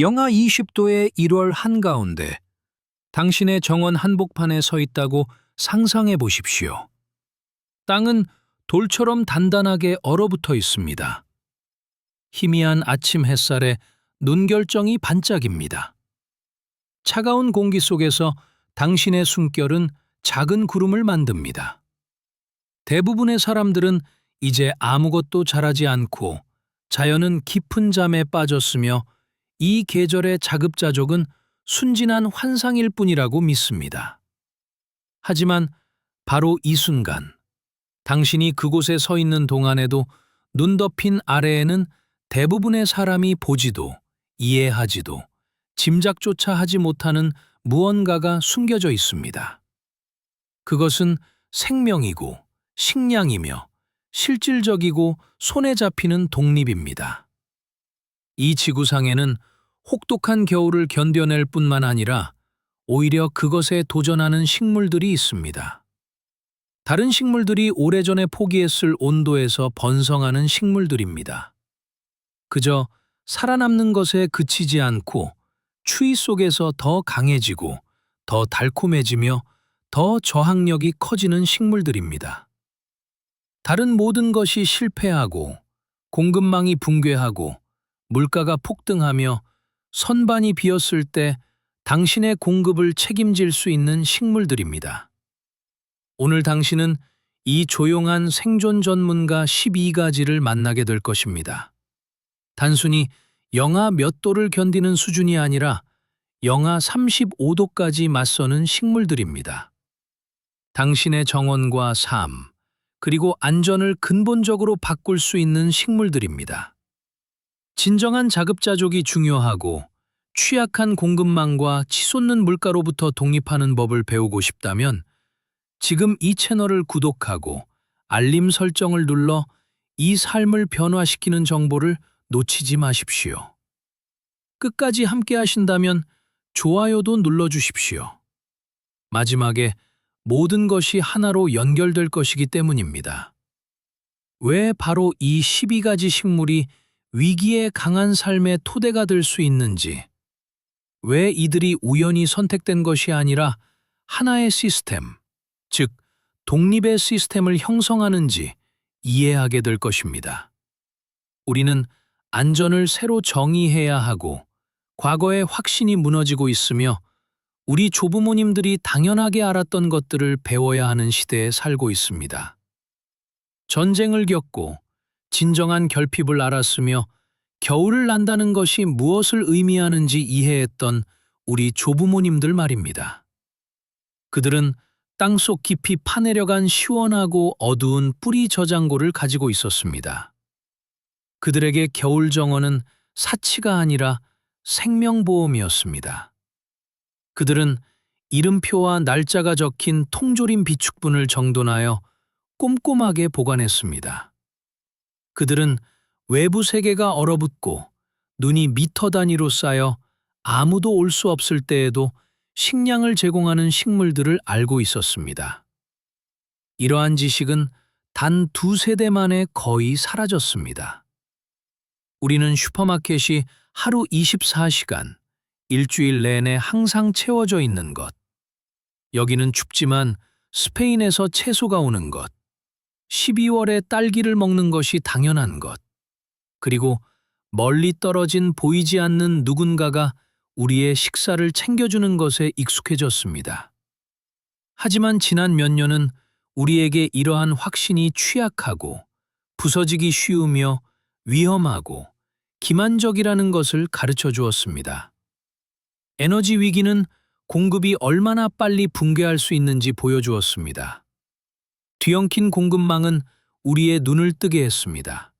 영하 20도의 1월 한가운데 당신의 정원 한복판에 서 있다고 상상해 보십시오. 땅은 돌처럼 단단하게 얼어붙어 있습니다. 희미한 아침 햇살에 눈결정이 반짝입니다. 차가운 공기 속에서 당신의 숨결은 작은 구름을 만듭니다. 대부분의 사람들은 이제 아무것도 자라지 않고 자연은 깊은 잠에 빠졌으며 이 계절의 자급자족은 순진한 환상일 뿐이라고 믿습니다. 하지만 바로 이 순간, 당신이 그곳에 서 있는 동안에도 눈 덮인 아래에는 대부분의 사람이 보지도 이해하지도 짐작조차 하지 못하는 무언가가 숨겨져 있습니다. 그것은 생명이고 식량이며 실질적이고 손에 잡히는 독립입니다. 이 지구상에는 혹독한 겨울을 견뎌낼 뿐만 아니라 오히려 그것에 도전하는 식물들이 있습니다. 다른 식물들이 오래전에 포기했을 온도에서 번성하는 식물들입니다. 그저 살아남는 것에 그치지 않고 추위 속에서 더 강해지고 더 달콤해지며 더 저항력이 커지는 식물들입니다. 다른 모든 것이 실패하고 공급망이 붕괴하고 물가가 폭등하며 선반이 비었을 때 당신의 공급을 책임질 수 있는 식물들입니다. 오늘 당신은 이 조용한 생존 전문가 12가지를 만나게 될 것입니다. 단순히 영하 몇 도를 견디는 수준이 아니라 영하 35도까지 맞서는 식물들입니다. 당신의 정원과 삶, 그리고 안전을 근본적으로 바꿀 수 있는 식물들입니다. 진정한 자급자족이 중요하고 취약한 공급망과 치솟는 물가로부터 독립하는 법을 배우고 싶다면 지금 이 채널을 구독하고 알림 설정을 눌러 이 삶을 변화시키는 정보를 놓치지 마십시오. 끝까지 함께 하신다면 좋아요도 눌러주십시오. 마지막에 모든 것이 하나로 연결될 것이기 때문입니다. 왜 바로 이 12가지 식물이 위기에 강한 삶의 토대가 될 수 있는지, 왜 이들이 우연히 선택된 것이 아니라 하나의 시스템, 즉 독립의 시스템을 형성하는지 이해하게 될 것입니다. 우리는 안전을 새로 정의해야 하고 과거의 확신이 무너지고 있으며 우리 조부모님들이 당연하게 알았던 것들을 배워야 하는 시대에 살고 있습니다. 전쟁을 겪고 진정한 결핍을 알았으며 겨울을 난다는 것이 무엇을 의미하는지 이해했던 우리 조부모님들 말입니다. 그들은 땅속 깊이 파내려간 시원하고 어두운 뿌리 저장고를 가지고 있었습니다. 그들에게 겨울 정원은 사치가 아니라 생명보험이었습니다. 그들은 이름표와 날짜가 적힌 통조림 비축분을 정돈하여 꼼꼼하게 보관했습니다. 그들은 외부 세계가 얼어붙고 눈이 미터 단위로 쌓여 아무도 올 수 없을 때에도 식량을 제공하는 식물들을 알고 있었습니다. 이러한 지식은 단 2세대 만에 거의 사라졌습니다. 우리는 슈퍼마켓이 하루 24시간, 일주일 내내 항상 채워져 있는 것, 여기는 춥지만 스페인에서 채소가 오는 것, 12월에 딸기를 먹는 것이 당연한 것, 그리고 멀리 떨어진 보이지 않는 누군가가 우리의 식사를 챙겨주는 것에 익숙해졌습니다. 하지만 지난 몇 년은 우리에게 이러한 확신이 취약하고 부서지기 쉬우며 위험하고 기만적이라는 것을 가르쳐 주었습니다. 에너지 위기는 공급이 얼마나 빨리 붕괴할 수 있는지 보여주었습니다. 뒤엉킨 공급망은 우리의 눈을 뜨게 했습니다.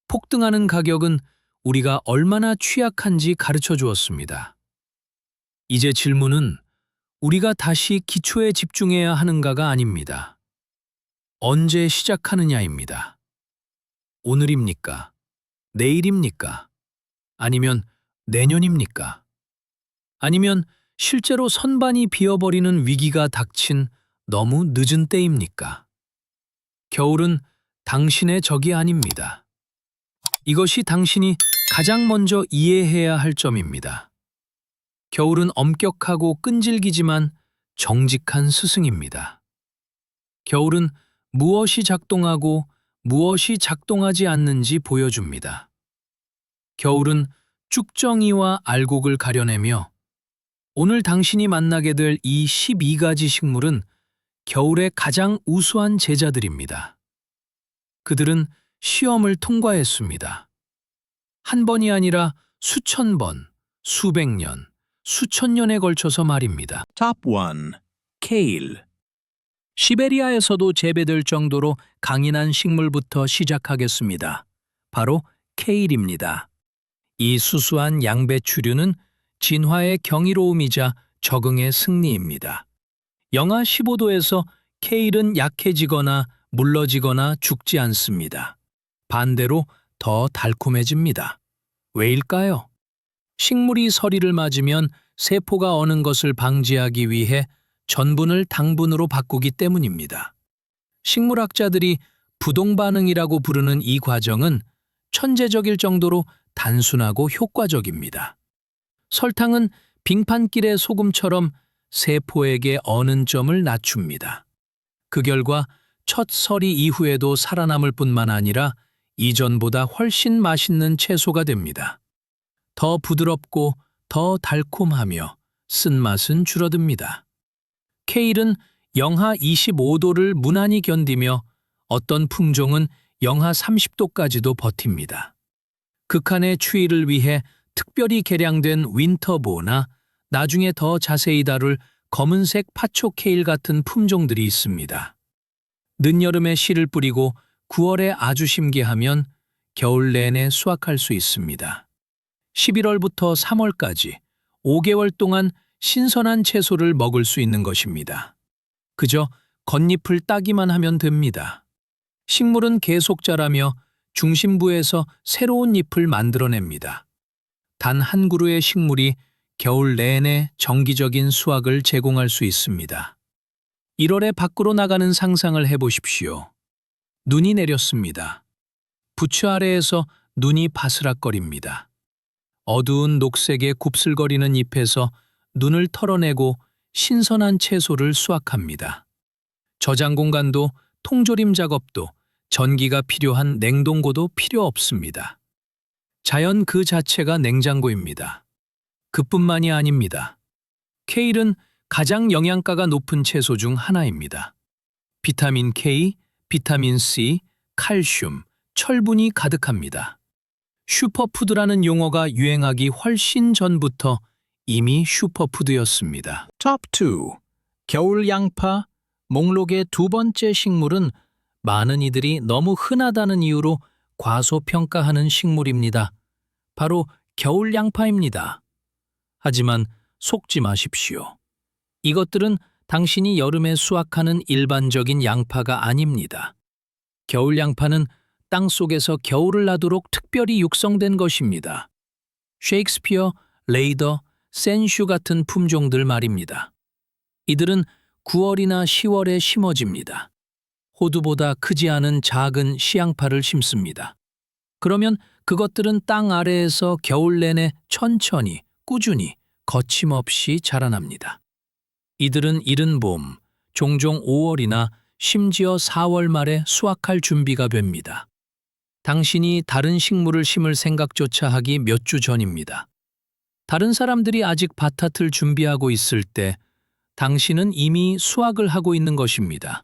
폭등하는 가격은 우리가 얼마나 취약한지 가르쳐 주었습니다. 이제 질문은 우리가 다시 기초에 집중해야 하는가가 아닙니다. 언제 시작하느냐입니다. 오늘입니까? 내일입니까? 아니면 내년입니까? 아니면 실제로 선반이 비어버리는 위기가 닥친 너무 늦은 때입니까? 겨울은 당신의 적이 아닙니다. 이것이 당신이 가장 먼저 이해해야 할 점입니다. 겨울은 엄격하고 끈질기지만 정직한 스승입니다. 겨울은 무엇이 작동하고 무엇이 작동하지 않는지 보여줍니다. 겨울은 쭉정이와 알곡을 가려내며 오늘 당신이 만나게 될 이 12가지 식물은 겨울의 가장 우수한 제자들입니다. 그들은 시험을 통과했습니다. 한 번이 아니라 수천 번, 수백 년, 수천 년에 걸쳐서 말입니다. Top 1. Kale. 시베리아에서도 재배될 정도로 강인한 식물부터 시작하겠습니다. 바로 케일입니다. 이 수수한 양배추류는 진화의 경이로움이자 적응의 승리입니다. 영하 15도에서 케일은 약해지거나 물러지거나 죽지 않습니다. 반대로 더 달콤해집니다. 왜일까요? 식물이 서리를 맞으면 세포가 어는 것을 방지하기 위해 전분을 당분으로 바꾸기 때문입니다. 식물학자들이 부동반응이라고 부르는 이 과정은 천재적일 정도로 단순하고 효과적입니다. 설탕은 빙판길의 소금처럼 세포에게 어는 점을 낮춥니다. 그 결과 첫 서리 이후에도 살아남을 뿐만 아니라 이전보다 훨씬 맛있는 채소가 됩니다. 더 부드럽고 더 달콤하며 쓴맛은 줄어듭니다. 케일은 영하 25도를 무난히 견디며 어떤 품종은 영하 30도까지도 버팁니다. 극한의 추위를 위해 특별히 개량된 윈터보나 나중에 더 자세히 다룰 검은색 파초 케일 같은 품종들이 있습니다. 늦여름에 씨를 뿌리고 9월에 아주 심기하면 겨울 내내 수확할 수 있습니다. 11월부터 3월까지 5개월 동안 신선한 채소를 먹을 수 있는 것입니다. 그저 겉잎을 따기만 하면 됩니다. 식물은 계속 자라며 중심부에서 새로운 잎을 만들어냅니다. 단 한 그루의 식물이 겨울 내내 정기적인 수확을 제공할 수 있습니다. 1월에 밖으로 나가는 상상을 해보십시오. 눈이 내렸습니다. 부츠 아래에서 눈이 바스락거립니다. 어두운 녹색의 곱슬거리는 잎에서 눈을 털어내고 신선한 채소를 수확합니다. 저장 공간도 통조림 작업도 전기가 필요한 냉동고도 필요 없습니다. 자연 그 자체가 냉장고입니다. 그뿐만이 아닙니다. 케일은 가장 영양가가 높은 채소 중 하나입니다. 비타민 K, 비타민 C, 칼슘, 철분이 가득합니다. 슈퍼푸드라는 용어가 유행하기 훨씬 전부터 이미 슈퍼푸드였습니다. Top 2. 겨울 양파. 목록의 두 번째 식물은 많은 이들이 너무 흔하다는 이유로 과소평가하는 식물입니다. 바로 겨울 양파입니다. 하지만 속지 마십시오. 이것들은 당신이 여름에 수확하는 일반적인 양파가 아닙니다. 겨울 양파는 땅 속에서 겨울을 나도록 특별히 육성된 것입니다. 셰익스피어, 레이더, 센슈 같은 품종들 말입니다. 이들은 9월이나 10월에 심어집니다. 호두보다 크지 않은 작은 씨양파를 심습니다. 그러면 그것들은 땅 아래에서 겨울 내내 천천히, 꾸준히, 거침없이 자라납니다. 이들은 이른 봄, 종종 5월이나 심지어 4월 말에 수확할 준비가 됩니다. 당신이 다른 식물을 심을 생각조차 하기 몇 주 전입니다. 다른 사람들이 아직 밭밭을 준비하고 있을 때 당신은 이미 수확을 하고 있는 것입니다.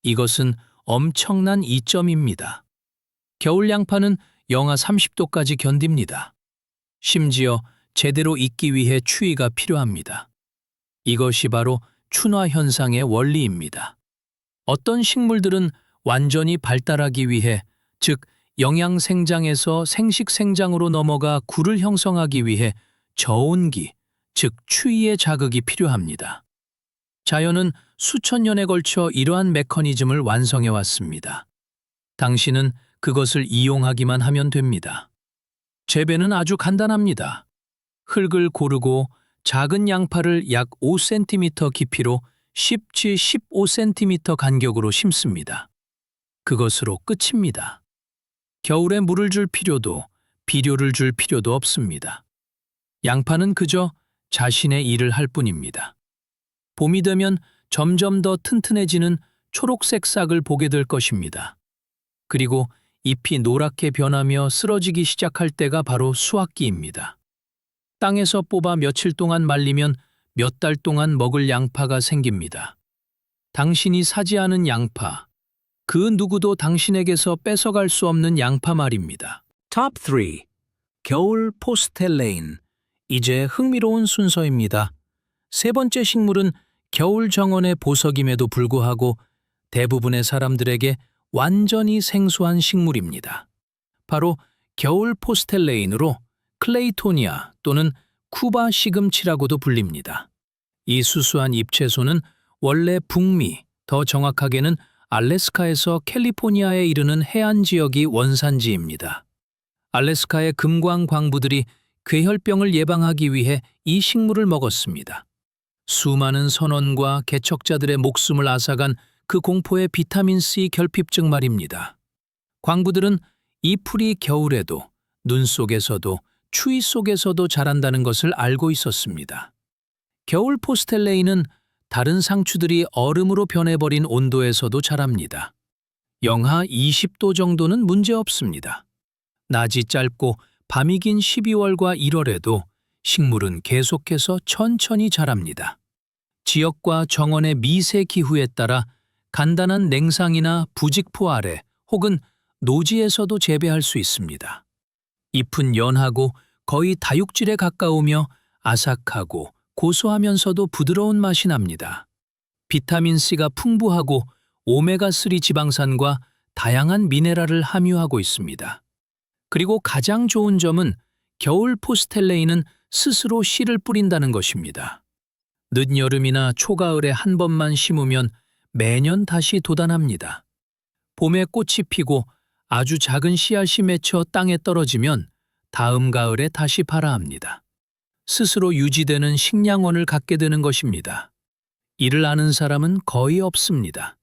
이것은 엄청난 이점입니다. 겨울 양파는 영하 30도까지 견딥니다. 심지어 제대로 익기 위해 추위가 필요합니다. 이것이 바로 춘화 현상의 원리입니다. 어떤 식물들은 완전히 발달하기 위해, 즉 영양생장에서 생식생장으로 넘어가 굴을 형성하기 위해 저온기, 즉 추위의 자극이 필요합니다. 자연은 수천 년에 걸쳐 이러한 메커니즘을 완성해 왔습니다. 당신은 그것을 이용하기만 하면 됩니다. 재배는 아주 간단합니다. 흙을 고르고 작은 양파를 약 5cm 깊이로 10-15cm 간격으로 심습니다. 그것으로 끝입니다. 겨울에 물을 줄 필요도 비료를 줄 필요도 없습니다. 양파는 그저 자신의 일을 할 뿐입니다. 봄이 되면 점점 더 튼튼해지는 초록색 싹을 보게 될 것입니다. 그리고 잎이 노랗게 변하며 쓰러지기 시작할 때가 바로 수확기입니다. 땅에서 뽑아 며칠 동안 말리면 몇 달 동안 먹을 양파가 생깁니다. 당신이 사지 않은 양파, 그 누구도 당신에게서 뺏어갈 수 없는 양파 말입니다. Top 3. 겨울 포스텔레인. 이제 흥미로운 순서입니다. 세 번째 식물은 겨울 정원의 보석임에도 불구하고 대부분의 사람들에게 완전히 생소한 식물입니다. 바로 겨울 포스텔레인으로 클레이토니아 또는 쿠바 시금치라고도 불립니다. 이 수수한 잎채소는 원래 북미, 더 정확하게는 알래스카에서 캘리포니아에 이르는 해안 지역이 원산지입니다. 알래스카의 금광 광부들이 괴혈병을 예방하기 위해 이 식물을 먹었습니다. 수많은 선원과 개척자들의 목숨을 앗아간 그 공포의 비타민C 결핍증 말입니다. 광부들은 이 풀이 겨울에도, 눈 속에서도, 추위 속에서도 자란다는 것을 알고 있었습니다. 겨울 포스텔레인은 다른 상추들이 얼음으로 변해버린 온도에서도 자랍니다. 영하 20도 정도는 문제없습니다. 낮이 짧고 밤이 긴 12월과 1월에도 식물은 계속해서 천천히 자랍니다. 지역과 정원의 미세 기후에 따라 간단한 냉상이나 부직포 아래 혹은 노지에서도 재배할 수 있습니다. 잎은 연하고 거의 다육질에 가까우며 아삭하고 고소하면서도 부드러운 맛이 납니다. 비타민C가 풍부하고 오메가3 지방산과 다양한 미네랄을 함유하고 있습니다. 그리고 가장 좋은 점은 겨울 포스텔레인은 스스로 씨를 뿌린다는 것입니다. 늦여름이나 초가을에 한 번만 심으면 매년 다시 돋아납니다. 봄에 꽃이 피고 아주 작은 씨앗이 맺혀 땅에 떨어지면 다음 가을에 다시 발아합니다. 스스로 유지되는 식량원을 갖게 되는 것입니다. 이를 아는 사람은 거의 없습니다.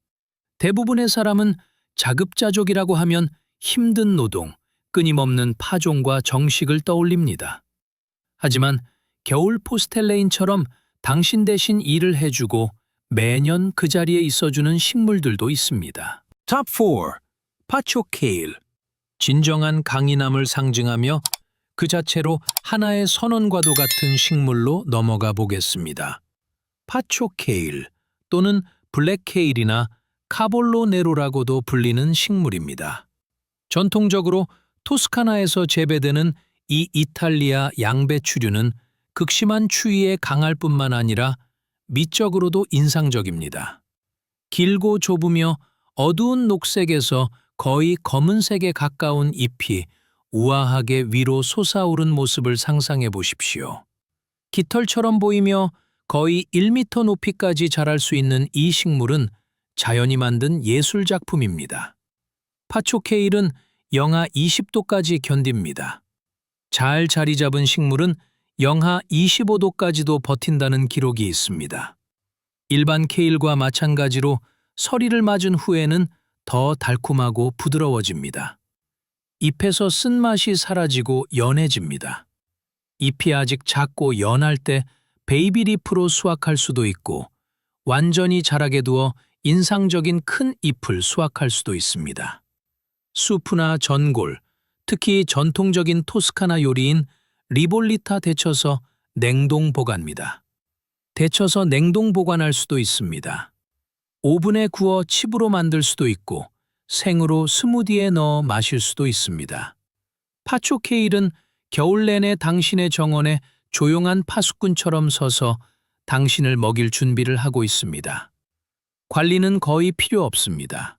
대부분의 사람은 자급자족이라고 하면 힘든 노동, 끊임없는 파종과 정식을 떠올립니다. 하지만 겨울 포스텔레인처럼 당신 대신 일을 해주고 매년 그 자리에 있어주는 식물들도 있습니다. Top 4. 파초케일. 진정한 강인함을 상징하며 그 자체로 하나의 선원과도 같은 식물로 넘어가 보겠습니다. 파초케일 또는 블랙케일이나 카볼로네로라고도 불리는 식물입니다. 전통적으로 토스카나에서 재배되는 이 이탈리아 양배추류는 극심한 추위에 강할 뿐만 아니라 미적으로도 인상적입니다. 길고 좁으며 어두운 녹색에서 거의 검은색에 가까운 잎이 우아하게 위로 솟아오른 모습을 상상해 보십시오. 깃털처럼 보이며 거의 1m 높이까지 자랄 수 있는 이 식물은 자연이 만든 예술작품입니다. 파초케일은 영하 20도까지 견딥니다. 잘 자리 잡은 식물은 영하 25도까지도 버틴다는 기록이 있습니다. 일반 케일과 마찬가지로 서리를 맞은 후에는 더 달콤하고 부드러워집니다. 잎에서 쓴맛이 사라지고 연해집니다. 잎이 아직 작고 연할 때 베이비리프로 수확할 수도 있고 완전히 자라게 두어 인상적인 큰 잎을 수확할 수도 있습니다. 수프나 전골, 특히 전통적인 토스카나 요리인 리볼리타 데쳐서 냉동 보관입니다. 데쳐서 냉동 보관할 수도 있습니다. 오븐에 구워 칩으로 만들 수도 있고 생으로 스무디에 넣어 마실 수도 있습니다. 파초케일은 겨울 내내 당신의 정원에 조용한 파수꾼처럼 서서 당신을 먹일 준비를 하고 있습니다. 관리는 거의 필요 없습니다.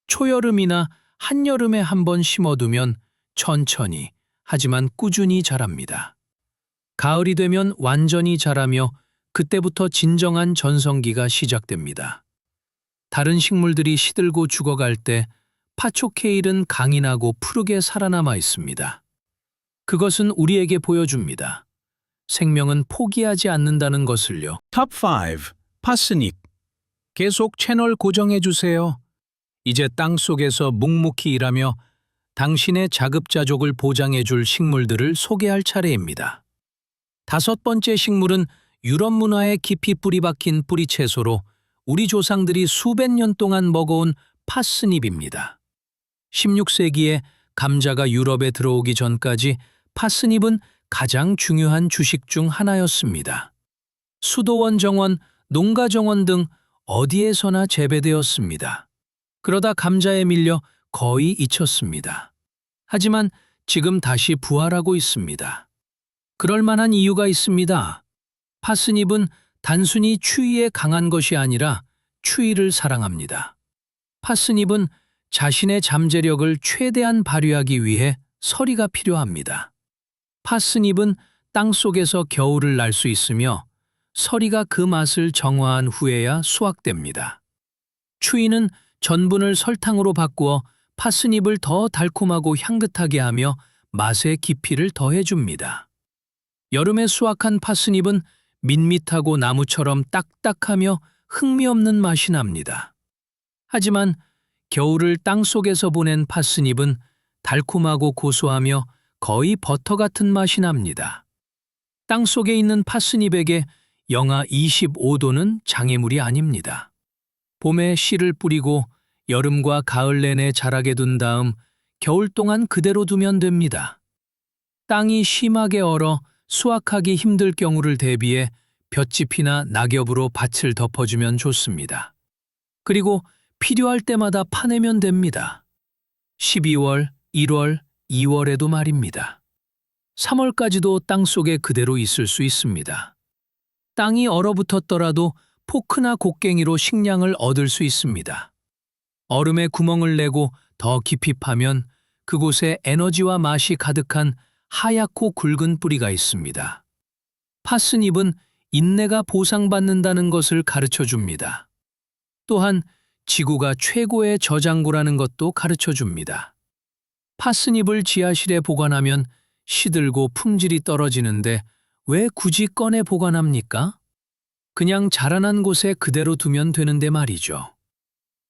초여름이나 한여름에 한 번 심어두면 천천히 하지만 꾸준히 자랍니다. 가을이 되면 완전히 자라며 그때부터 진정한 전성기가 시작됩니다. 다른 식물들이 시들고 죽어갈 때 파초케일은 강인하고 푸르게 살아남아 있습니다. 그것은 우리에게 보여줍니다. 생명은 포기하지 않는다는 것을요. Top 5. 파스닉. 계속 채널 고정해 주세요. 이제 땅 속에서 묵묵히 일하며 당신의 자급자족을 보장해줄 식물들을 소개할 차례입니다. 5번째 식물은 유럽 문화에 깊이 뿌리박힌 뿌리채소로 우리 조상들이 수백 년 동안 먹어온 파스닙입니다. 16세기에 감자가 유럽에 들어오기 전까지 파스닙은 가장 중요한 주식 중 하나였습니다. 수도원 정원, 농가 정원 등 어디에서나 재배되었습니다. 그러다 감자에 밀려 거의 잊혔습니다. 하지만 지금 다시 부활하고 있습니다. 그럴 만한 이유가 있습니다. 파스닙은 단순히 추위에 강한 것이 아니라 추위를 사랑합니다. 파스닙은 자신의 잠재력을 최대한 발휘하기 위해 서리가 필요합니다. 파스닙은 땅 속에서 겨울을 날 수 있으며 서리가 그 맛을 정화한 후에야 수확됩니다. 추위는 전분을 설탕으로 바꾸어 파스닙을 더 달콤하고 향긋하게 하며 맛의 깊이를 더해줍니다. 여름에 수확한 파스닙은 밋밋하고 나무처럼 딱딱하며 흥미없는 맛이 납니다. 하지만 겨울을 땅 속에서 보낸 파스닙은 달콤하고 고소하며 거의 버터 같은 맛이 납니다. 땅 속에 있는 파스닙에게 영하 25도는 장애물이 아닙니다. 봄에 씨를 뿌리고 여름과 가을 내내 자라게 둔 다음 겨울 동안 그대로 두면 됩니다. 땅이 심하게 얼어 수확하기 힘들 경우를 대비해 볏짚이나 낙엽으로 밭을 덮어주면 좋습니다. 그리고 필요할 때마다 파내면 됩니다. 12월, 1월, 2월에도 말입니다. 3월까지도 땅 속에 그대로 있을 수 있습니다. 땅이 얼어붙었더라도 포크나 곡괭이로 식량을 얻을 수 있습니다. 얼음에 구멍을 내고 더 깊이 파면 그곳에 에너지와 맛이 가득한 하얗고 굵은 뿌리가 있습니다. 파스닙은 인내가 보상받는다는 것을 가르쳐 줍니다. 또한 지구가 최고의 저장고라는 것도 가르쳐 줍니다. 파스닙을 지하실에 보관하면 시들고 품질이 떨어지는데 왜 굳이 꺼내 보관합니까? 그냥 자라난 곳에 그대로 두면 되는데 말이죠.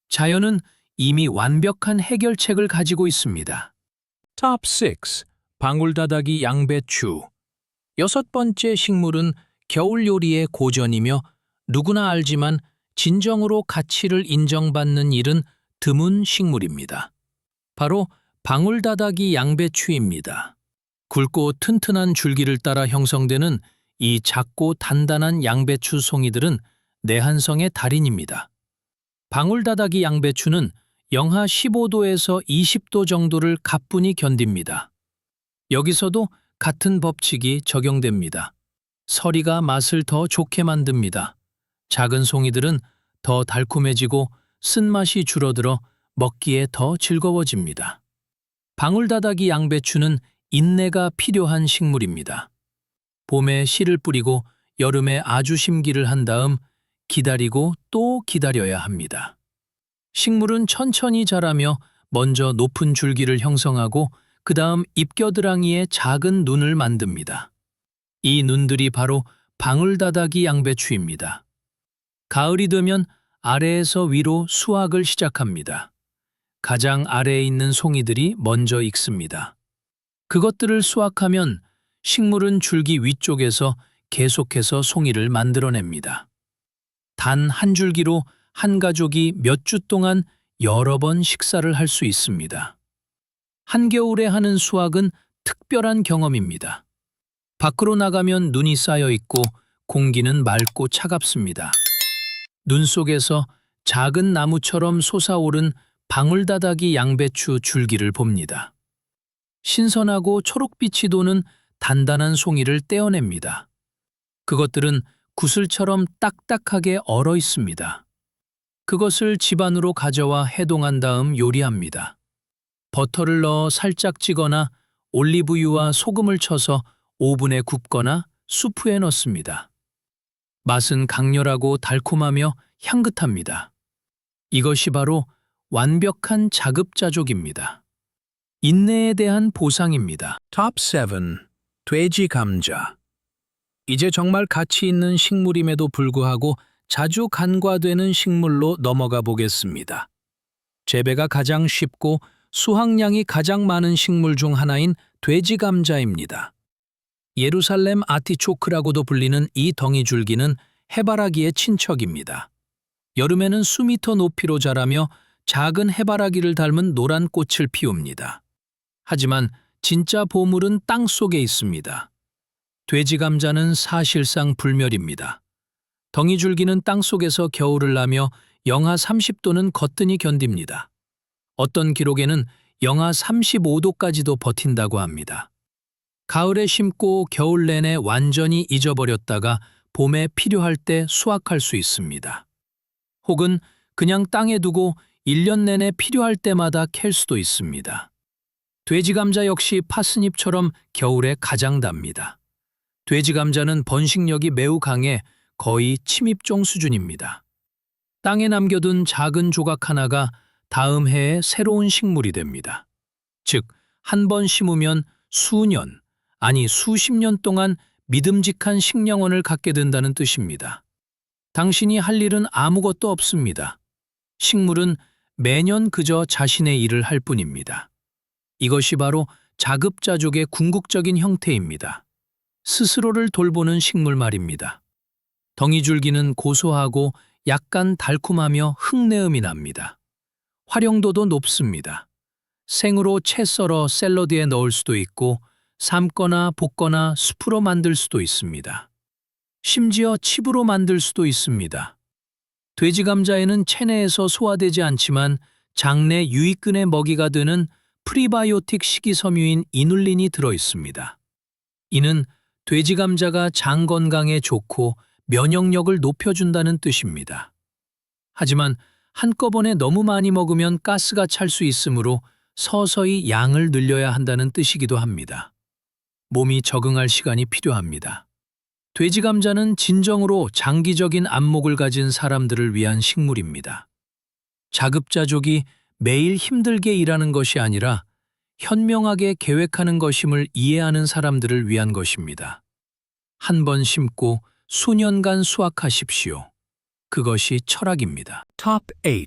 자연은 이미 완벽한 해결책을 가지고 있습니다. Top 6. 방울다다기 양배추. 6번째 식물은 겨울 요리의 고전이며 누구나 알지만 진정으로 가치를 인정받는 일은 드문 식물입니다. 바로 방울다다기 양배추입니다. 굵고 튼튼한 줄기를 따라 형성되는 이 작고 단단한 양배추 송이들은 내한성의 달인입니다. 방울다다기 양배추는 영하 15도에서 20도 정도를 가뿐히 견딥니다. 여기서도 같은 법칙이 적용됩니다. 서리가 맛을 더 좋게 만듭니다. 작은 송이들은 더 달콤해지고 쓴맛이 줄어들어 먹기에 더 즐거워집니다. 방울다다기 양배추는 인내가 필요한 식물입니다. 봄에 씨를 뿌리고 여름에 아주 심기를 한 다음 기다리고 또 기다려야 합니다. 식물은 천천히 자라며 먼저 높은 줄기를 형성하고 그 다음 잎겨드랑이에 작은 눈을 만듭니다. 이 눈들이 바로 방울다다기 양배추입니다. 가을이 되면 아래에서 위로 수확을 시작합니다. 가장 아래에 있는 송이들이 먼저 익습니다. 그것들을 수확하면 식물은 줄기 위쪽에서 계속해서 송이를 만들어냅니다. 단 한 줄기로 한 가족이 몇 주 동안 여러 번 식사를 할 수 있습니다. 한겨울에 하는 수확은 특별한 경험입니다. 밖으로 나가면 눈이 쌓여 있고 공기는 맑고 차갑습니다. 눈 속에서 작은 나무처럼 솟아오른 방울다다기 양배추 줄기를 봅니다. 신선하고 초록빛이 도는 단단한 송이를 떼어냅니다. 그것들은 구슬처럼 딱딱하게 얼어 있습니다. 그것을 집안으로 가져와 해동한 다음 요리합니다. 버터를 넣어 살짝 찌거나 올리브유와 소금을 쳐서 오븐에 굽거나 수프에 넣습니다. 맛은 강렬하고 달콤하며 향긋합니다. 이것이 바로 완벽한 자급자족입니다. 인내에 대한 보상입니다. Top 7. 돼지 감자. 이제 정말 가치 있는 식물임에도 불구하고 자주 간과되는 식물로 넘어가 보겠습니다. 재배가 가장 쉽고 수확량이 가장 많은 식물 중 하나인 돼지 감자입니다. 예루살렘 아티초크라고도 불리는 이 덩이줄기는 해바라기의 친척입니다. 여름에는 수미터 높이로 자라며 작은 해바라기를 닮은 노란 꽃을 피웁니다. 하지만 진짜 보물은 땅 속에 있습니다. 돼지 감자는 사실상 불멸입니다. 덩이줄기는 땅 속에서 겨울을 나며 영하 30도는 거뜬히 견딥니다. 어떤 기록에는 영하 35도까지도 버틴다고 합니다. 가을에 심고 겨울 내내 완전히 잊어버렸다가 봄에 필요할 때 수확할 수 있습니다. 혹은 그냥 땅에 두고 1년 내내 필요할 때마다 캘 수도 있습니다. 돼지 감자 역시 파스닙처럼 겨울에 가장 답니다. 돼지 감자는 번식력이 매우 강해 거의 침입종 수준입니다. 땅에 남겨둔 작은 조각 하나가 다음 해에 새로운 식물이 됩니다. 즉, 한 번 심으면 수년, 아니 수십 년 동안 믿음직한 식량원을 갖게 된다는 뜻입니다. 당신이 할 일은 아무것도 없습니다. 식물은 매년 그저 자신의 일을 할 뿐입니다. 이것이 바로 자급자족의 궁극적인 형태입니다. 스스로를 돌보는 식물 말입니다. 덩이줄기는 고소하고 약간 달콤하며 흙내음이 납니다. 활용도도 높습니다. 생으로 채 썰어 샐러드에 넣을 수도 있고 삶거나 볶거나 수프로 만들 수도 있습니다. 심지어 칩으로 만들 수도 있습니다. 돼지 감자에는 체내에서 소화되지 않지만 장내 유익균의 먹이가 되는 프리바이오틱 식이섬유인 이눌린이 들어 있습니다. 이는 돼지 감자가 장 건강에 좋고 면역력을 높여준다는 뜻입니다. 하지만 한꺼번에 너무 많이 먹으면 가스가 찰 수 있으므로 서서히 양을 늘려야 한다는 뜻이기도 합니다. 몸이 적응할 시간이 필요합니다. 돼지 감자는 진정으로 장기적인 안목을 가진 사람들을 위한 식물입니다. 자급자족이 매일 힘들게 일하는 것이 아니라 현명하게 계획하는 것임을 이해하는 사람들을 위한 것입니다. 한 번 심고 수년간 수확하십시오. 그것이 철학입니다. Top 8.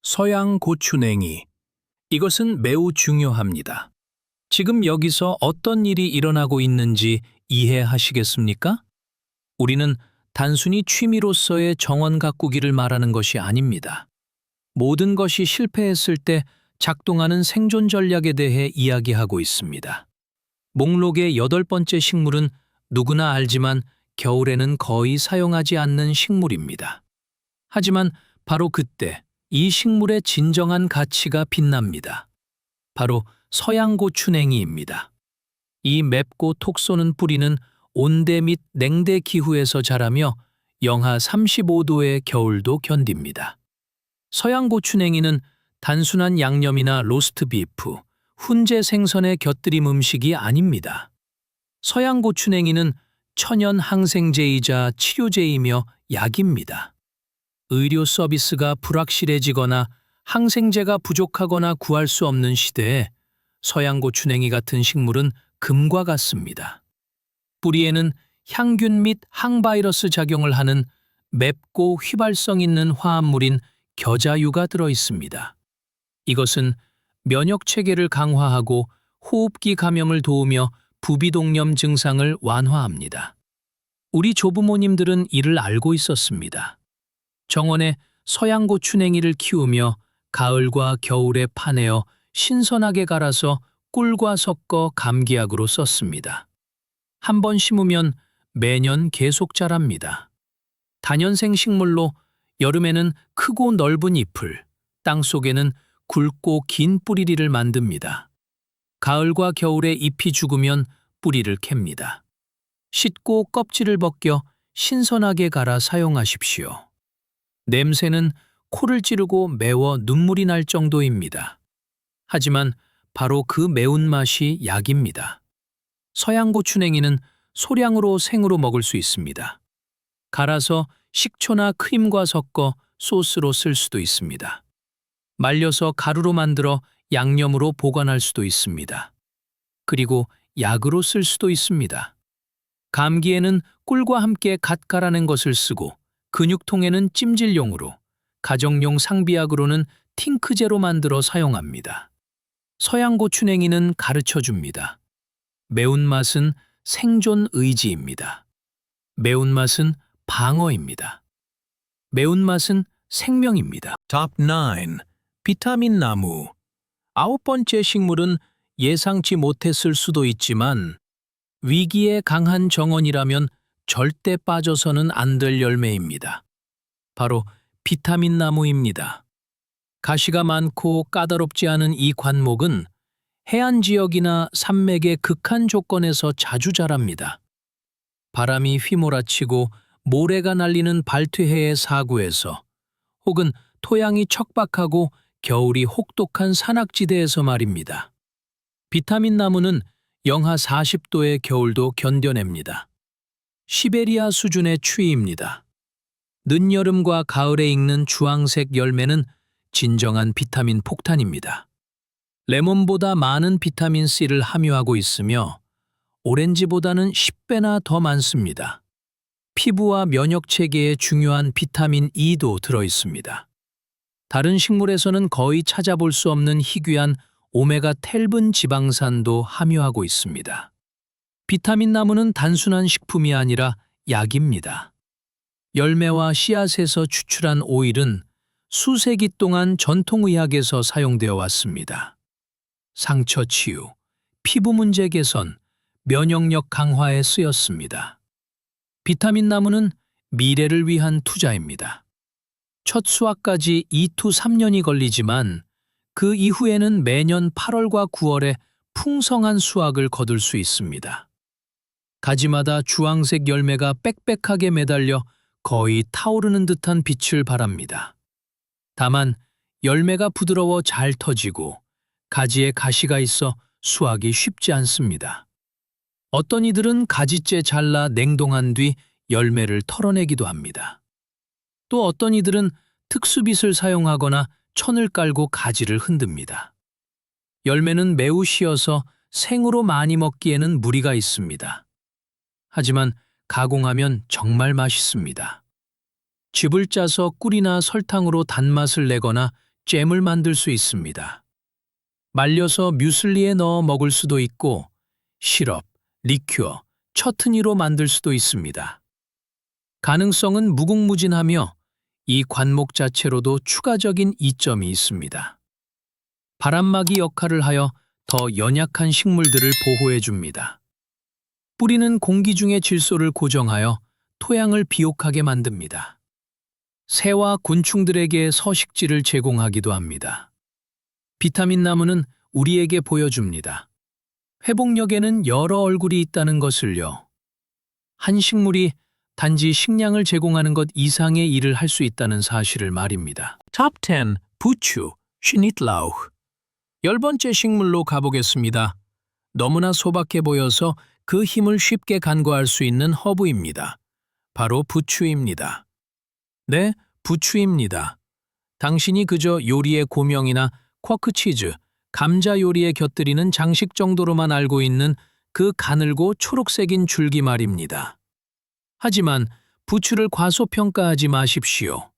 서양 고추냉이. 이것은 매우 중요합니다. 지금 여기서 어떤 일이 일어나고 있는지 이해하시겠습니까? 우리는 단순히 취미로서의 정원 가꾸기를 말하는 것이 아닙니다. 모든 것이 실패했을 때 작동하는 생존 전략에 대해 이야기하고 있습니다. 목록의 8번째 식물은 누구나 알지만 겨울에는 거의 사용하지 않는 식물입니다. 하지만 바로 그때 이 식물의 진정한 가치가 빛납니다. 바로 서양 고추냉이입니다. 이 맵고 톡 쏘는 뿌리는 온대 및 냉대 기후에서 자라며 영하 35도의 겨울도 견딥니다. 서양 고추냉이는 단순한 양념이나 로스트 비프, 훈제 생선의 곁들임 음식이 아닙니다. 서양 고추냉이는 천연 항생제이자 치료제이며 약입니다. 의료 서비스가 불확실해지거나 항생제가 부족하거나 구할 수 없는 시대에 서양 고추냉이 같은 식물은 금과 같습니다. 뿌리에는 향균 및 항바이러스 작용을 하는 맵고 휘발성 있는 화합물인 겨자유가 들어 있습니다. 이것은 면역 체계를 강화하고 호흡기 감염을 도우며 부비동염 증상을 완화합니다. 우리 조부모님들은 이를 알고 있었습니다. 정원에 서양 고추냉이를 키우며 가을과 겨울에 파내어 신선하게 갈아서 꿀과 섞어 감기약으로 썼습니다. 한 번 심으면 매년 계속 자랍니다. 다년생 식물로 여름에는 크고 넓은 잎을, 땅 속에는 굵고 긴 뿌리를 만듭니다. 가을과 겨울에 잎이 죽으면 뿌리를 캡니다. 씻고 껍질을 벗겨 신선하게 갈아 사용하십시오. 냄새는 코를 찌르고 매워 눈물이 날 정도입니다. 하지만 바로 그 매운맛이 약입니다. 서양 고추냉이는 소량으로 생으로 먹을 수 있습니다. 갈아서 식초나 크림과 섞어 소스로 쓸 수도 있습니다. 말려서 가루로 만들어 양념으로 보관할 수도 있습니다. 그리고 약으로 쓸 수도 있습니다. 감기에는 꿀과 함께 갓 갈아낸 것을 쓰고 근육통에는 찜질용으로, 가정용 상비약으로는 팅크제로 만들어 사용합니다. 서양 고추냉이는 가르쳐 줍니다. 매운맛은 생존 의지입니다. 매운맛은 방어입니다. 매운맛은 생명입니다. Top 9. 비타민 나무. 9번째 식물은 예상치 못했을 수도 있지만 위기에 강한 정원이라면 절대 빠져서는 안 될 열매입니다. 바로 비타민 나무입니다. 가시가 많고 까다롭지 않은 이 관목은 해안 지역이나 산맥의 극한 조건에서 자주 자랍니다. 바람이 휘몰아치고 모래가 날리는 발퇴해의 사구에서 혹은 토양이 척박하고 겨울이 혹독한 산악지대에서 말입니다. 비타민 나무는 영하 40도의 겨울도 견뎌냅니다. 시베리아 수준의 추위입니다. 늦여름과 가을에 익는 주황색 열매는 진정한 비타민 폭탄입니다. 레몬보다 많은 비타민C를 함유하고 있으며 오렌지보다는 10배나 더 많습니다. 피부와 면역체계에 중요한 비타민 E도 들어있습니다. 다른 식물에서는 거의 찾아볼 수 없는 희귀한 오메가 텔분 지방산도 함유하고 있습니다. 비타민 나무는 단순한 식품이 아니라 약입니다. 열매와 씨앗에서 추출한 오일은 수세기 동안 전통의학에서 사용되어 왔습니다. 상처 치유, 피부 문제 개선, 면역력 강화에 쓰였습니다. 비타민 나무는 미래를 위한 투자입니다. 첫 수확까지 2~3년이 걸리지만 그 이후에는 매년 8월과 9월에 풍성한 수확을 거둘 수 있습니다. 가지마다 주황색 열매가 빽빽하게 매달려 거의 타오르는 듯한 빛을 발합니다. 다만 열매가 부드러워 잘 터지고 가지에 가시가 있어 수확이 쉽지 않습니다. 어떤 이들은 가지째 잘라 냉동한 뒤 열매를 털어내기도 합니다. 또 어떤 이들은 특수빗을 사용하거나 천을 깔고 가지를 흔듭니다. 열매는 매우 쉬어서 생으로 많이 먹기에는 무리가 있습니다. 하지만 가공하면 정말 맛있습니다. 즙을 짜서 꿀이나 설탕으로 단맛을 내거나 잼을 만들 수 있습니다. 말려서 뮤슬리에 넣어 먹을 수도 있고 시럽, 리큐어, 처트니로 만들 수도 있습니다. 가능성은 무궁무진하며 이 관목 자체로도 추가적인 이점이 있습니다. 바람막이 역할을 하여 더 연약한 식물들을 보호해 줍니다. 뿌리는 공기 중의 질소를 고정하여 토양을 비옥하게 만듭니다. 새와 곤충들에게 서식지를 제공하기도 합니다. 비타민 나무는 우리에게 보여줍니다. 회복력에는 여러 얼굴이 있다는 것을요. 한 식물이 단지 식량을 제공하는 것 이상의 일을 할 수 있다는 사실을 말입니다. Top 10. 부추, 슈니틀라우흐. 10번째 식물로 가보겠습니다. 너무나 소박해 보여서 그 힘을 쉽게 간과할 수 있는 허브입니다. 바로 부추입니다. 네, 부추입니다. 당신이 그저 요리의 고명이나 쿼크치즈, 감자 요리에 곁들이는 장식 정도로만 알고 있는 그 가늘고 초록색인 줄기 말입니다. 하지만 부추를 과소평가하지 마십시오.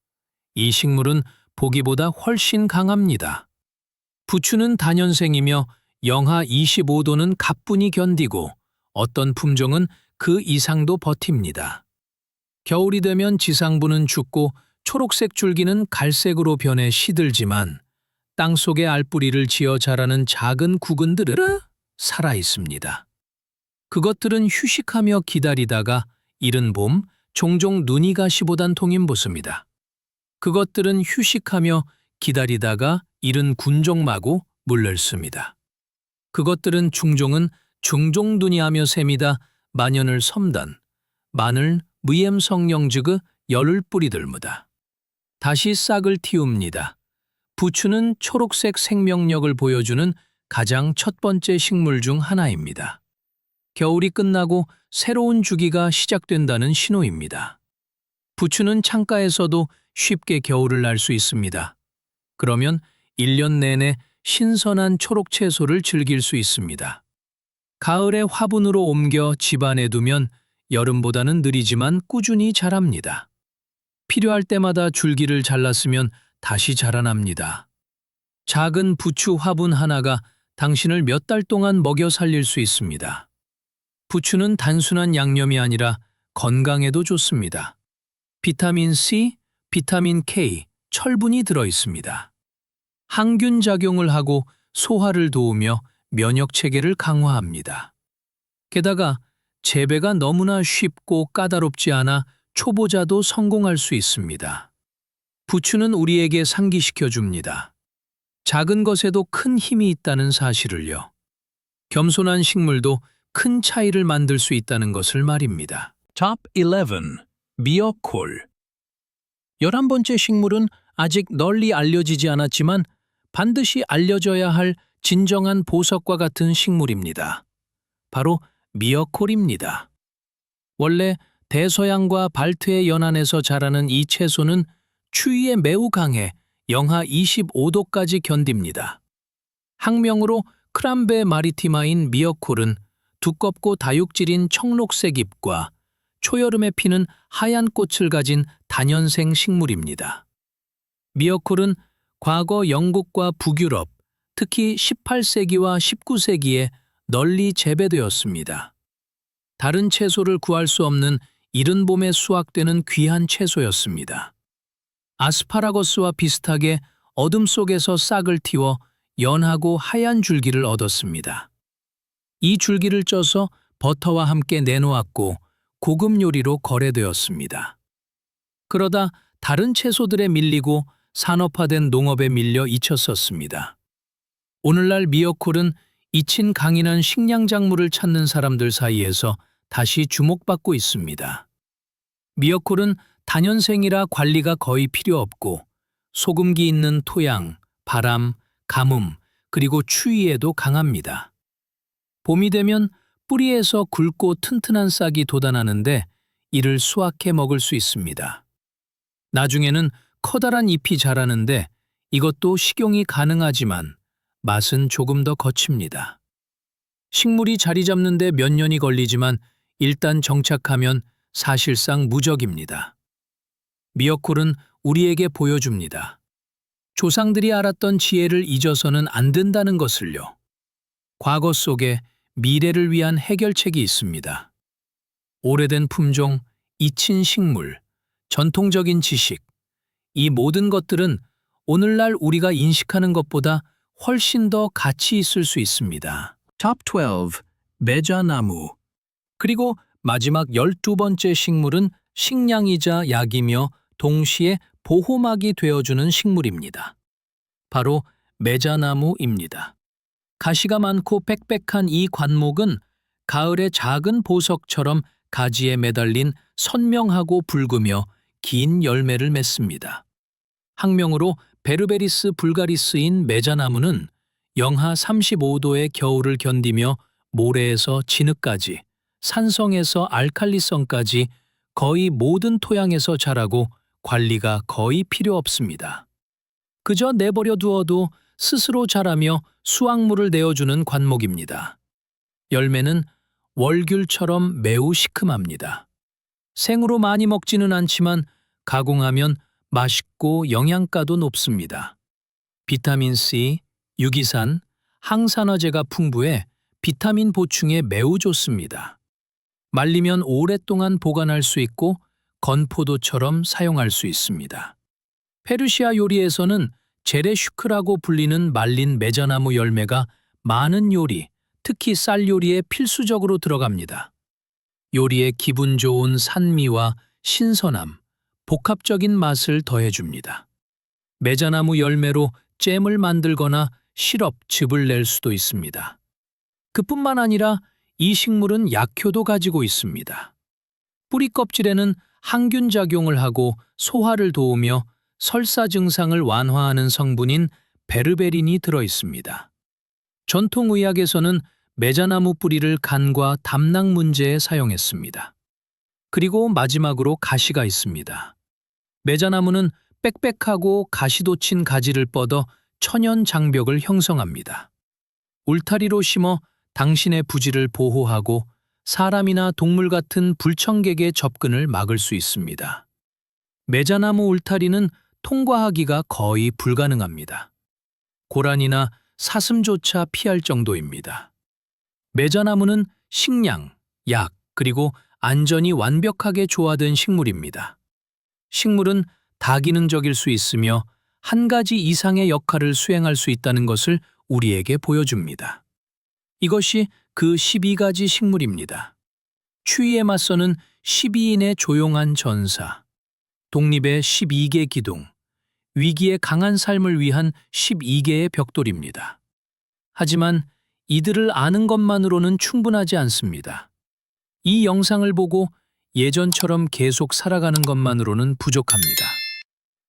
이 식물은 보기보다 훨씬 강합니다. 부추는 다년생이며 영하 25도는 가뿐히 견디고 어떤 품종은 그 이상도 버팁니다. 겨울이 되면 지상부는 죽고 초록색 줄기는 갈색으로 변해 시들지만 땅속에 알뿌리를 지어 자라는 작은 구근들은 살아 있습니다. 그것들은 휴식하며 기다리다가 이른 봄 종종 눈이 가시보단 통임보습니다. 그것들은 휴식하며 기다리다가 이른 군종마구 물러습니다. 그것들은 중종은 중종둔이하며 셈이다 만연을 섬단 마늘 무엠성령즈그 열을 뿌리들무다. 다시 싹을 틔웁니다. 부추는 초록색 생명력을 보여주는 가장 첫 번째 식물 중 하나입니다. 겨울이 끝나고 새로운 주기가 시작된다는 신호입니다. 부추는 창가에서도 쉽게 겨울을 날 수 있습니다. 그러면 1년 내내 신선한 초록 채소를 즐길 수 있습니다. 가을에 화분으로 옮겨 집안에 두면 여름보다는 느리지만 꾸준히 자랍니다. 필요할 때마다 줄기를 잘랐으면 다시 자라납니다. 작은 부추 화분 하나가 당신을 몇 달 동안 먹여 살릴 수 있습니다. 부추는 단순한 양념이 아니라 건강에도 좋습니다. 비타민 C, 비타민 K, 철분이 들어 있습니다. 항균 작용을 하고 소화를 도우며 면역 체계를 강화합니다. 게다가 재배가 너무나 쉽고 까다롭지 않아 초보자도 성공할 수 있습니다. 부추는 우리에게 상기시켜 줍니다. 작은 것에도 큰 힘이 있다는 사실을요. 겸손한 식물도 큰 차이를 만들 수 있다는 것을 말입니다. Top 11. 미어콜. 11번째 식물은 아직 널리 알려지지 않았지만 반드시 알려져야 할 진정한 보석과 같은 식물입니다. 바로 미어콜입니다. 원래 대서양과 발트해 연안에서 자라는 이 채소는 추위에 매우 강해 영하 25도까지 견딥니다. 학명으로 크람베 마리티마인 미어콜은 두껍고 다육질인 청록색 잎과 초여름에 피는 하얀 꽃을 가진 다년생 식물입니다. 미어콜은 과거 영국과 북유럽, 특히 18세기와 19세기에 널리 재배되었습니다. 다른 채소를 구할 수 없는 이른 봄에 수확되는 귀한 채소였습니다. 아스파라거스와 비슷하게 어둠 속에서 싹을 틔워 연하고 하얀 줄기를 얻었습니다. 이 줄기를 쪄서 버터와 함께 내놓았고 고급 요리로 거래되었습니다. 그러다 다른 채소들에 밀리고 산업화된 농업에 밀려 잊혔었습니다. 오늘날 미어콜은 잊힌 강인한 식량작물을 찾는 사람들 사이에서 다시 주목받고 있습니다. 미어콜은 다년생이라 관리가 거의 필요 없고 소금기 있는 토양, 바람, 가뭄, 그리고 추위에도 강합니다. 봄이 되면 뿌리에서 굵고 튼튼한 싹이 돋아나는데 이를 수확해 먹을 수 있습니다. 나중에는 커다란 잎이 자라는데 이것도 식용이 가능하지만 맛은 조금 더 거칩니다. 식물이 자리 잡는 데 몇 년이 걸리지만 일단 정착하면 사실상 무적입니다. 미어콜은 우리에게 보여줍니다. 조상들이 알았던 지혜를 잊어서는 안 된다는 것을요. 과거 속에 미래를 위한 해결책이 있습니다. 오래된 품종, 잊힌 식물, 전통적인 지식, 이 모든 것들은 오늘날 우리가 인식하는 것보다 훨씬 더 가치 있을 수 있습니다. Top 12. 메자나무. 그리고 마지막 12번째 식물은 식량이자 약이며 동시에 보호막이 되어주는 식물입니다. 바로 메자나무입니다. 가시가 많고 빽빽한 이 관목은 가을의 작은 보석처럼 가지에 매달린 선명하고 붉으며 긴 열매를 맺습니다. 학명으로 베르베리스 불가리스인 메자나무는 영하 35도의 겨울을 견디며 모래에서 진흙까지, 산성에서 알칼리성까지 거의 모든 토양에서 자라고 관리가 거의 필요 없습니다. 그저 내버려 두어도 스스로 자라며 수확물을 내어주는 관목입니다. 열매는 월귤처럼 매우 시큼합니다. 생으로 많이 먹지는 않지만 가공하면 맛있고 영양가도 높습니다. 비타민 C, 유기산, 항산화제가 풍부해 비타민 보충에 매우 좋습니다. 말리면 오랫동안 보관할 수 있고 건포도처럼 사용할 수 있습니다. 페르시아 요리에서는 제레슈크라고 불리는 말린 메자나무 열매가 많은 요리, 특히 쌀 요리에 필수적으로 들어갑니다. 요리에 기분 좋은 산미와 신선함, 복합적인 맛을 더해줍니다. 메자나무 열매로 잼을 만들거나 시럽, 즙을 낼 수도 있습니다. 그뿐만 아니라 이 식물은 약효도 가지고 있습니다. 뿌리 껍질에는 항균 작용을 하고 소화를 도우며 설사 증상을 완화하는 성분인 베르베린이 들어 있습니다. 전통의학에서는 메자나무 뿌리를 간과 담낭 문제에 사용했습니다. 그리고 마지막으로 가시가 있습니다. 메자나무는 빽빽하고 가시 돋친 가지를 뻗어 천연 장벽을 형성합니다. 울타리로 심어 당신의 부지를 보호하고 사람이나 동물 같은 불청객의 접근을 막을 수 있습니다. 메자나무 울타리는 통과하기가 거의 불가능합니다. 고란이나 사슴조차 피할 정도입니다. 매자나무는 식량, 약, 그리고 안전이 완벽하게 조화된 식물입니다. 식물은 다기능적일 수 있으며 한 가지 이상의 역할을 수행할 수 있다는 것을 우리에게 보여줍니다. 이것이 그 12가지 식물입니다. 추위에 맞서는 12인의 조용한 전사, 독립의 12개 기둥, 위기에 강한 삶을 위한 12개의 벽돌입니다. 하지만 이들을 아는 것만으로는 충분하지 않습니다. 이 영상을 보고 예전처럼 계속 살아가는 것만으로는 부족합니다.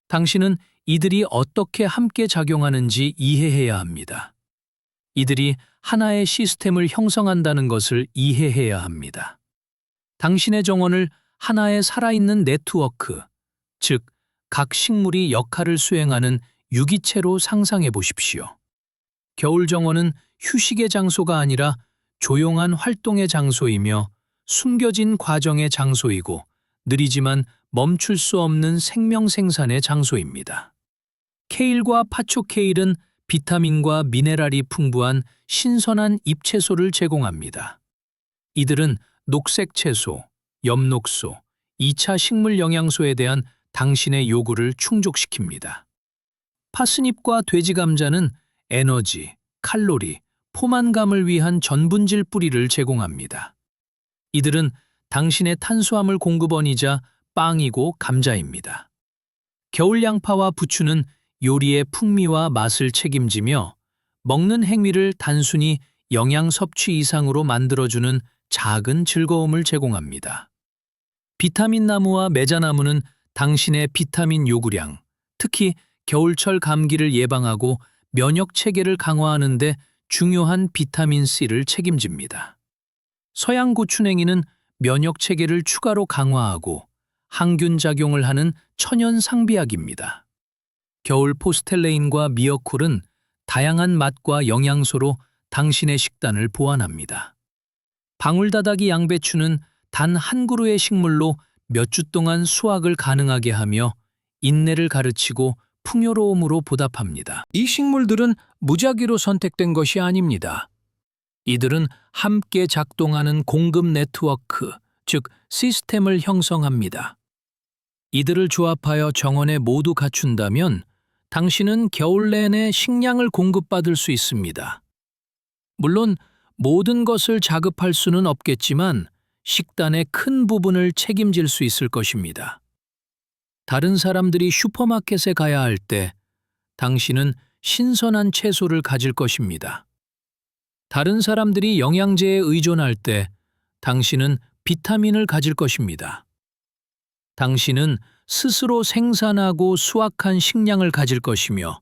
당신은 이들이 어떻게 함께 작용하는지 이해해야 합니다. 이들이 하나의 시스템을 형성한다는 것을 이해해야 합니다. 당신의 정원을 하나의 살아있는 네트워크, 즉, 각 식물이 역할을 수행하는 유기체로 상상해 보십시오. 겨울 정원은 휴식의 장소가 아니라 조용한 활동의 장소이며 숨겨진 과정의 장소이고 느리지만 멈출 수 없는 생명 생산의 장소입니다. 케일과 파초케일은 비타민과 미네랄이 풍부한 신선한 잎채소를 제공합니다. 이들은 녹색 채소, 엽록소, 2차 식물 영양소에 대한 당신의 요구를 충족시킵니다. 파스닙과 돼지 감자는 에너지, 칼로리, 포만감을 위한 전분질 뿌리를 제공합니다. 이들은 당신의 탄수화물 공급원이자 빵이고 감자입니다. 겨울 양파와 부추는 요리의 풍미와 맛을 책임지며 먹는 행위를 단순히 영양 섭취 이상으로 만들어주는 작은 즐거움을 제공합니다. 비타민 나무와 매자나무는 당신의 비타민 요구량, 특히 겨울철 감기를 예방하고 면역 체계를 강화하는 데 중요한 비타민 C를 책임집니다. 서양 고추냉이는 면역 체계를 추가로 강화하고 항균 작용을 하는 천연 상비약입니다. 겨울 포스텔레인과 미어쿨은 다양한 맛과 영양소로 당신의 식단을 보완합니다. 방울다다기 양배추는 단 한 그루의 식물로 몇 주 동안 수확을 가능하게 하며 인내를 가르치고 풍요로움으로 보답합니다. 이 식물들은 무작위로 선택된 것이 아닙니다. 이들은 함께 작동하는 공급 네트워크, 즉 시스템을 형성합니다. 이들을 조합하여 정원에 모두 갖춘다면 당신은 겨울 내내 식량을 공급받을 수 있습니다. 물론 모든 것을 자급할 수는 없겠지만 식단의 큰 부분을 책임질 수 있을 것입니다. 다른 사람들이 슈퍼마켓에 가야 할 때 당신은 신선한 채소를 가질 것입니다. 다른 사람들이 영양제에 의존할 때 당신은 비타민을 가질 것입니다. 당신은 스스로 생산하고 수확한 식량을 가질 것이며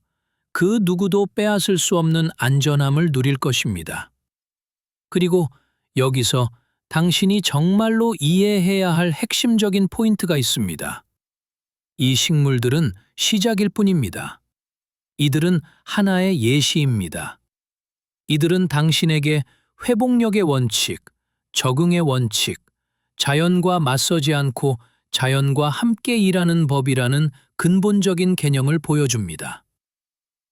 그 누구도 빼앗을 수 없는 안전함을 누릴 것입니다. 그리고 여기서 당신이 정말로 이해해야 할 핵심적인 포인트가 있습니다. 이 식물들은 시작일 뿐입니다. 이들은 하나의 예시입니다. 이들은 당신에게 회복력의 원칙, 적응의 원칙, 자연과 맞서지 않고 자연과 함께 일하는 법이라는 근본적인 개념을 보여줍니다.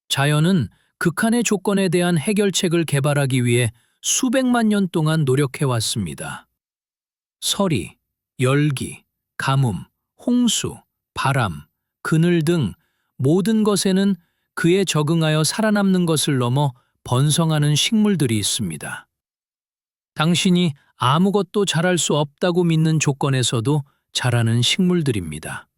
자연은 극한의 조건에 대한 해결책을 개발하기 위해 수백만 년 동안 노력해왔습니다. 서리, 열기, 가뭄, 홍수, 바람, 그늘 등 모든 것에는 그에 적응하여 살아남는 것을 넘어 번성하는 식물들이 있습니다. 당신이 아무것도 잘할 수 없다고 믿는 조건에서도 자라는 식물들입니다.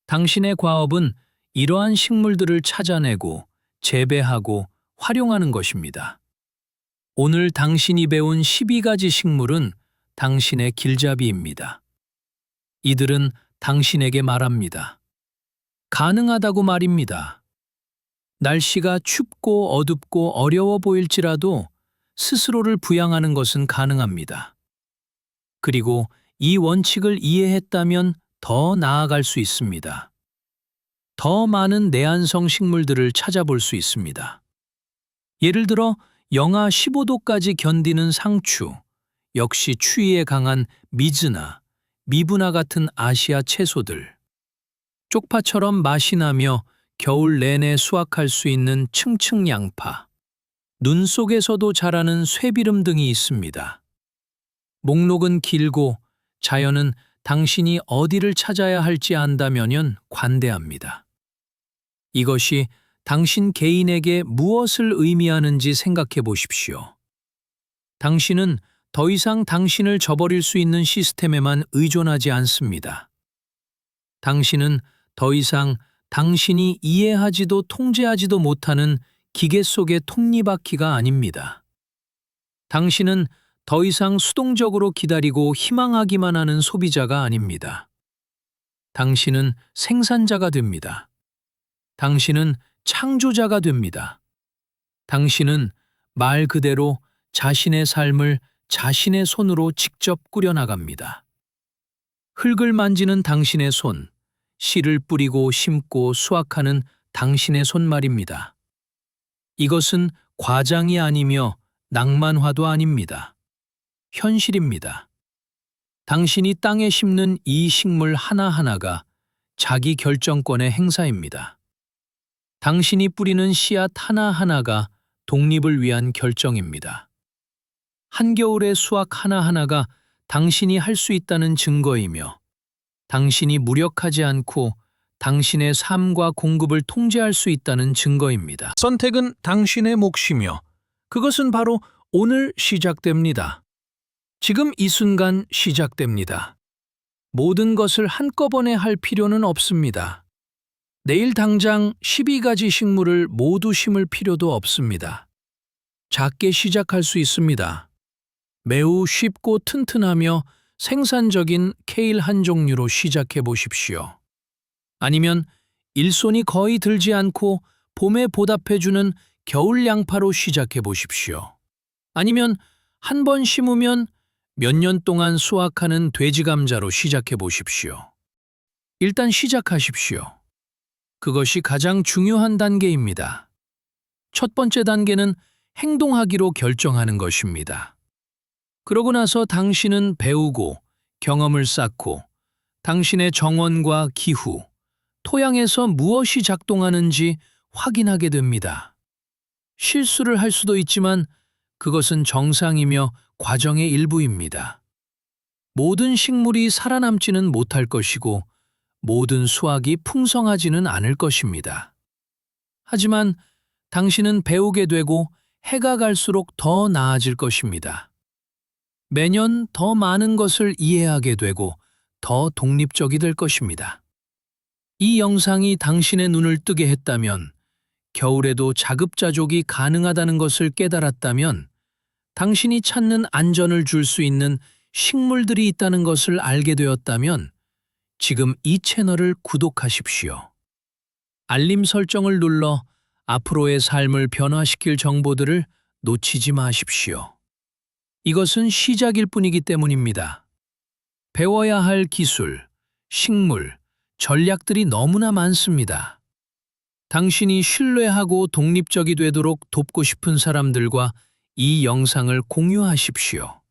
당신의 과업은 이러한 식물들을 찾아내고 재배하고 활용하는 것입니다. 오늘 당신이 배운 12가지 식물은 당신의 길잡이입니다. 이들은 당신에게 말합니다. 가능하다고 말입니다. 날씨가 춥고 어둡고 어려워 보일지라도 스스로를 부양하는 것은 가능합니다. 그리고 이 원칙을 이해했다면 더 나아갈 수 있습니다. 더 많은 내한성 식물들을 찾아볼 수 있습니다. 예를 들어 영하 15도까지 견디는 상추, 역시 추위에 강한 미즈나, 미브나 같은 아시아 채소들, 쪽파처럼 맛이 나며 겨울 내내 수확할 수 있는 층층 양파, 눈 속에서도 자라는 쇠비름 등이 있습니다. 목록은 길고 자연은 당신이 어디를 찾아야 할지 안다면 관대합니다. 이것이 당신 개인에게 무엇을 의미하는지 생각해 보십시오. 당신은 더 이상 당신을 저버릴 수 있는 시스템에만 의존하지 않습니다. 당신은 더 이상 당신이 이해하지도 통제하지도 못하는 기계 속의 톱니바퀴가 아닙니다. 당신은 더 이상 수동적으로 기다리고 희망하기만 하는 소비자가 아닙니다. 당신은 생산자가 됩니다. 당신은 창조자가 됩니다. 당신은 말 그대로 자신의 삶을 자신의 손으로 직접 꾸려나갑니다. 흙을 만지는 당신의 손, 씨를 뿌리고 심고 수확하는 당신의 손 말입니다. 이것은 과장이 아니며 낭만화도 아닙니다. 현실입니다. 당신이 땅에 심는 이 식물 하나하나가 자기 결정권의 행사입니다. 당신이 뿌리는 씨앗 하나하나가 독립을 위한 결정입니다. 한겨울의 수확 하나하나가 당신이 할 수 있다는 증거이며 당신이 무력하지 않고 당신의 삶과 공급을 통제할 수 있다는 증거입니다. 선택은 당신의 몫이며 그것은 바로 오늘 시작됩니다. 지금 이 순간 시작됩니다. 모든 것을 한꺼번에 할 필요는 없습니다. 내일 당장 12가지 식물을 모두 심을 필요도 없습니다. 작게 시작할 수 있습니다. 매우 쉽고 튼튼하며 생산적인 케일 한 종류로 시작해 보십시오. 아니면 일손이 거의 들지 않고 봄에 보답해주는 겨울 양파로 시작해 보십시오. 아니면 한 번 심으면 몇 년 동안 수확하는 돼지 감자로 시작해 보십시오. 일단 시작하십시오. 그것이 가장 중요한 단계입니다. 첫 번째 단계는 행동하기로 결정하는 것입니다. 그러고 나서 당신은 배우고 경험을 쌓고 당신의 정원과 기후, 토양에서 무엇이 작동하는지 확인하게 됩니다. 실수를 할 수도 있지만 그것은 정상이며 과정의 일부입니다. 모든 식물이 살아남지는 못할 것이고 모든 수확이 풍성하지는 않을 것입니다. 하지만 당신은 배우게 되고 해가 갈수록 더 나아질 것입니다. 매년 더 많은 것을 이해하게 되고 더 독립적이 될 것입니다. 이 영상이 당신의 눈을 뜨게 했다면, 겨울에도 자급자족이 가능하다는 것을 깨달았다면, 당신이 찾는 안전을 줄 수 있는 식물들이 있다는 것을 알게 되었다면 지금 이 채널을 구독하십시오. 알림 설정을 눌러 앞으로의 삶을 변화시킬 정보들을 놓치지 마십시오. 이것은 시작일 뿐이기 때문입니다. 배워야 할 기술, 식물, 전략들이 너무나 많습니다. 당신이 신뢰하고 독립적이 되도록 돕고 싶은 사람들과 이 영상을 공유하십시오.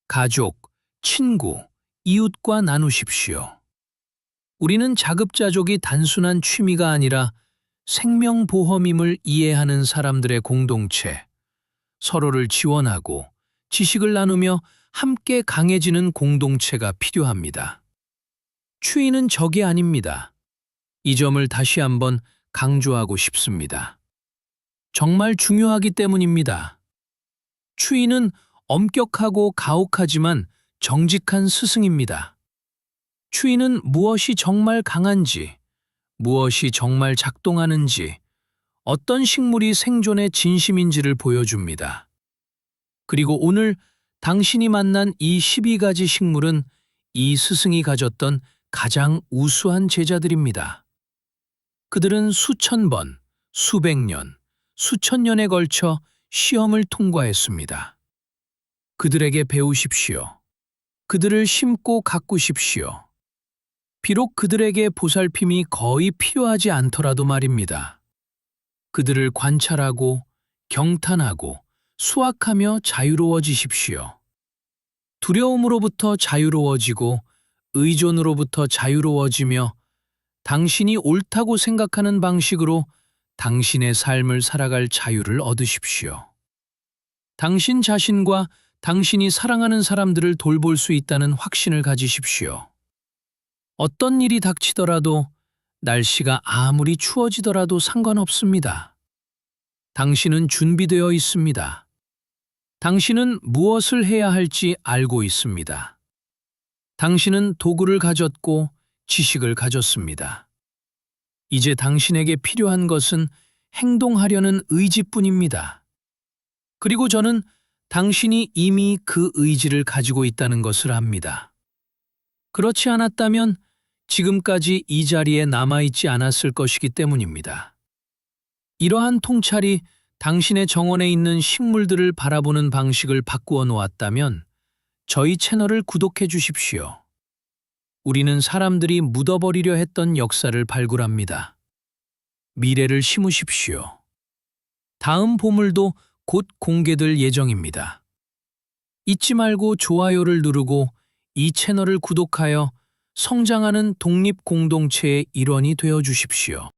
가족, 친구, 이웃과 나누십시오. 우리는 자급자족이 단순한 취미가 아니라 생명보험임을 이해하는 사람들의 공동체, 서로를 지원하고 지식을 나누며 함께 강해지는 공동체가 필요합니다. 추위는 적이 아닙니다. 이 점을 다시 한번 강조하고 싶습니다. 정말 중요하기 때문입니다. 추위는 엄격하고 가혹하지만 정직한 스승입니다. 추위는 무엇이 정말 강한지, 무엇이 정말 작동하는지, 어떤 식물이 생존의 진심인지를 보여줍니다. 그리고 오늘 당신이 만난 이 12가지 식물은 이 스승이 가졌던 가장 우수한 제자들입니다. 그들은 수천 번, 수백 년, 수천 년에 걸쳐 시험을 통과했습니다. 그들에게 배우십시오. 그들을 심고 가꾸십시오. 비록 그들에게 보살핌이 거의 필요하지 않더라도 말입니다. 그들을 관찰하고 경탄하고 수확하며 자유로워지십시오. 두려움으로부터 자유로워지고 의존으로부터 자유로워지며 당신이 옳다고 생각하는 방식으로 당신의 삶을 살아갈 자유를 얻으십시오. 당신 자신과 당신이 사랑하는 사람들을 돌볼 수 있다는 확신을 가지십시오. 어떤 일이 닥치더라도 날씨가 아무리 추워지더라도 상관없습니다. 당신은 준비되어 있습니다. 당신은 무엇을 해야 할지 알고 있습니다. 당신은 도구를 가졌고 지식을 가졌습니다. 이제 당신에게 필요한 것은 행동하려는 의지뿐입니다. 그리고 저는 당신이 이미 그 의지를 가지고 있다는 것을 압니다. 그렇지 않았다면 지금까지 이 자리에 남아있지 않았을 것이기 때문입니다. 이러한 통찰이 당신의 정원에 있는 식물들을 바라보는 방식을 바꾸어 놓았다면 저희 채널을 구독해 주십시오. 우리는 사람들이 묻어버리려 했던 역사를 발굴합니다. 미래를 심으십시오. 다음 보물도 곧 공개될 예정입니다. 잊지 말고 좋아요를 누르고 이 채널을 구독하여 성장하는 독립 공동체의 일원이 되어 주십시오.